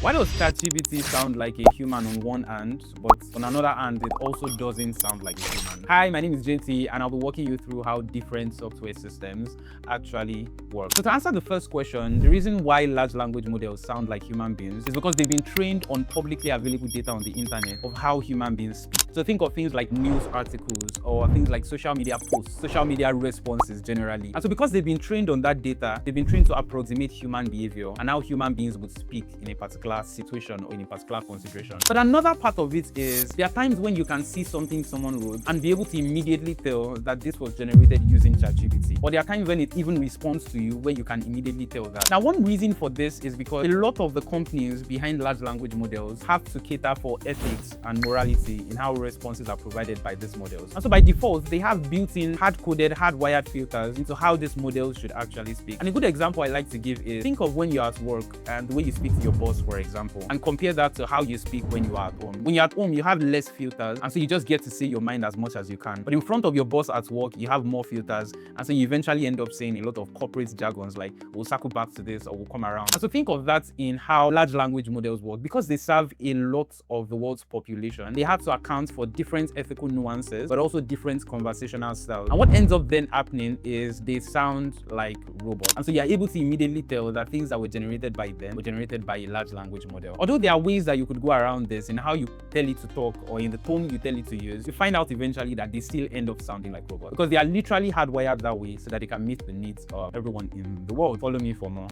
Why does ChatGPT sound like a human on one hand, but on another hand, it also doesn't sound like a human? Hi, my name is JT, and I'll be walking you through how different software systems actually work. So to answer the first question, the reason why large language models sound like human beings is because they've been trained on publicly available data on the internet of how human beings speak. So think of things like news articles or things like social media posts, social media responses generally. And so because they've been trained on that data, they've been trained to approximate human behavior and how human beings would speak in a particular situation or in a particular consideration. But another part of it is there are times when you can see something someone wrote and be able to immediately tell that this was generated using ChatGPT. Or there are times when it even responds to you where you can immediately tell that. Now, one reason for this is because a lot of the companies behind large language models have to cater for ethics and morality in how responses are provided by these models. And so by default, they have built-in hard-coded, hardwired filters into how these models should actually speak. And a good example I like to give is think of when you're at work and the way you speak to your boss, for example, and compare that to how you speak when you are at home. When you're at home, you have less filters, and so you just get to say your mind as much as you can. But in front of your boss at work, you have more filters, and so you eventually end up saying a lot of corporate jargons like, we'll circle back to this or we'll come around. And so think of that in how large language models work. Because they serve a lot of the world's population, they have to account for different ethical nuances, but also different conversational styles. And what ends up then happening is they sound like robots. And so you're able to immediately tell that things that were generated by them were generated by a large language model. Although there are ways that you could go around this in how you tell it to talk or in the tone you tell it to use, you find out eventually that they still end up sounding like robots because they are literally hardwired that way so that they can meet the needs of everyone in the world. Follow me for more.